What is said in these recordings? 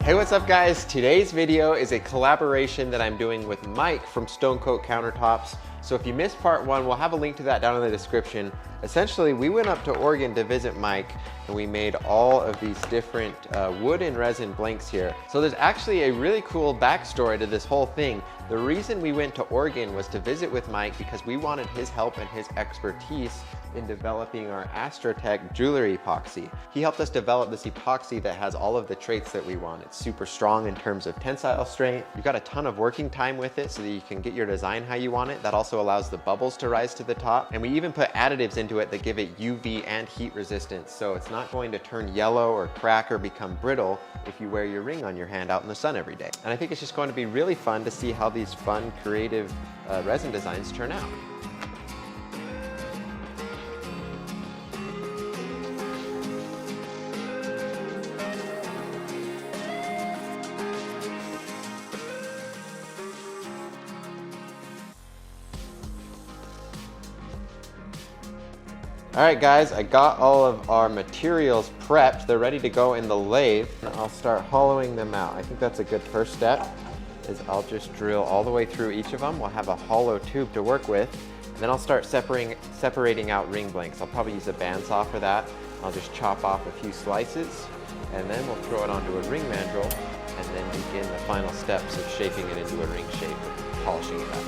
Hey, what's up guys? Today's video is a collaboration that I'm doing with Mike from Stone Coat Countertops. So if you missed part one, we'll have a link to that down in the description. Essentially, we went up to Oregon to visit Mike and we made all of these different wood and resin blanks here. So there's actually a really cool backstory to this whole thing. The reason we went to Oregon was to visit with Mike because we wanted his help and his expertise in developing our Astro Tech Jewelery Epoxy. He helped us develop this epoxy that has all of the traits that we want. It's super strong in terms of tensile strength. You've got a ton of working time with it so that you can get your design how you want it. That also allows the bubbles to rise to the top. And we even put additives into it that give it UV and heat resistance. So it's not going to turn yellow or crack or become brittle if you wear your ring on your hand out in the sun every day. And I think it's just going to be really fun to see how these fun, creative resin designs turn out. All right guys, I got all of our materials prepped. They're ready to go in the lathe. I'll start hollowing them out. I think that's a good first step, is I'll just drill all the way through each of them. We'll have a hollow tube to work with. And then I'll start separating out ring blanks. I'll probably use a bandsaw for that. I'll just chop off a few slices and then we'll throw it onto a ring mandrel and then begin the final steps of shaping it into a ring shape and polishing it up.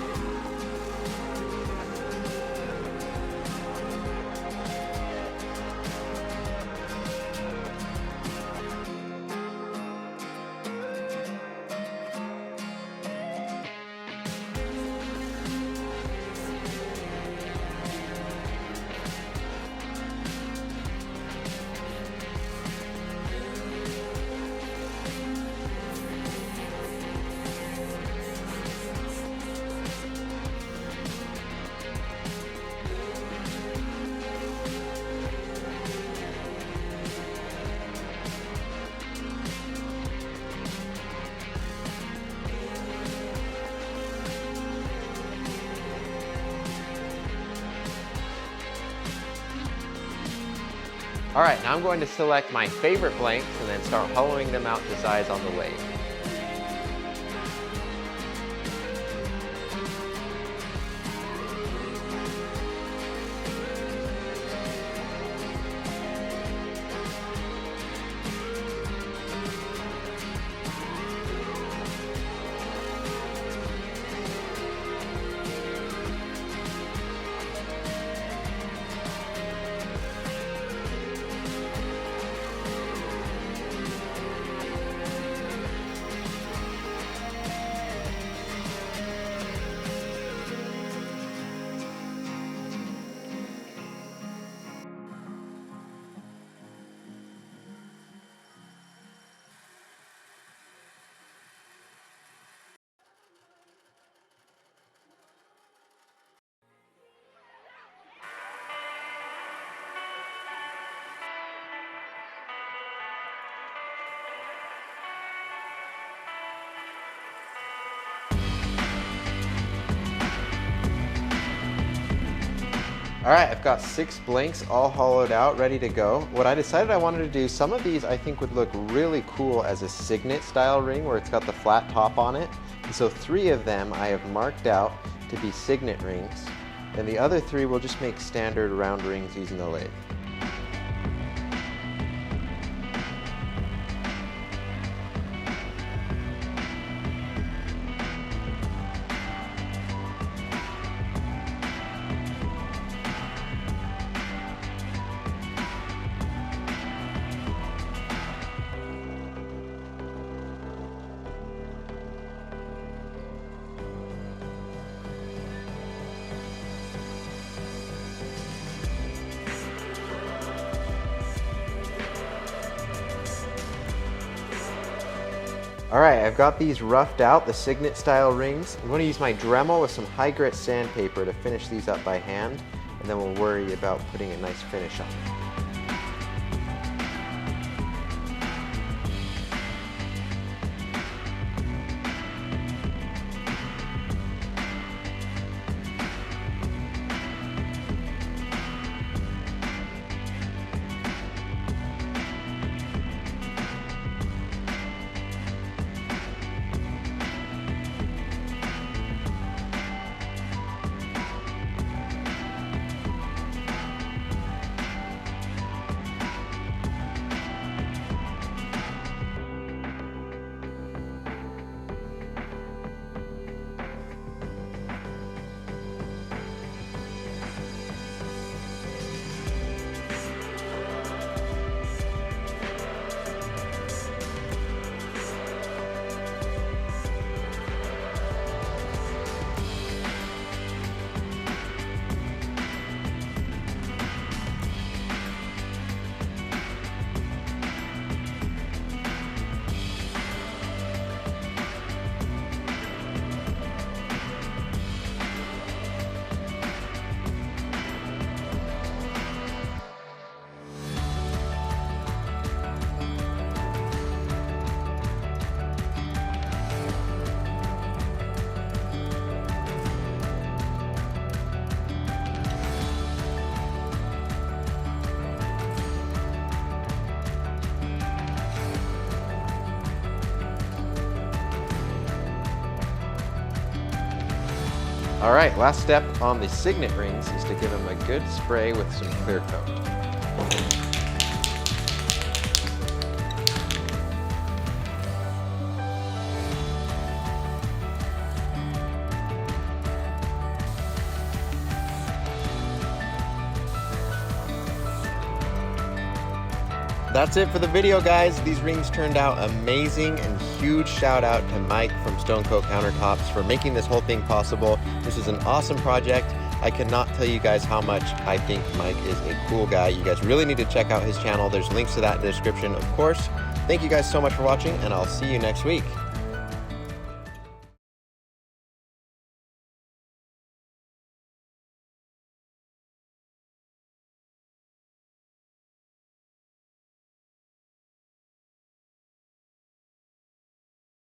All right, now I'm going to select my favorite blanks and then start hollowing them out to size on the lathe. All right, I've got 6 blanks all hollowed out, ready to go. What I decided I wanted to do, some of these I think would look really cool as a signet style ring where it's got the flat top on it. And so 3 of them I have marked out to be signet rings. And the other 3 will just make standard round rings using the lathe. All right, I've got these roughed out, the signet style rings. I'm going to use my Dremel with some high grit sandpaper to finish these up by hand, and then we'll worry about putting a nice finish on them. All right, last step on the signet rings is to give them a good spray with some clear coat. That's it for the video, guys. These rings turned out amazing, and huge shout out to Mike from Stone Coat Countertops for making this whole thing possible. This is an awesome project. I cannot tell you guys how much I think Mike is a cool guy. You guys really need to check out his channel. There's links to that in the description, of course. Thank you guys so much for watching, and I'll see you next week.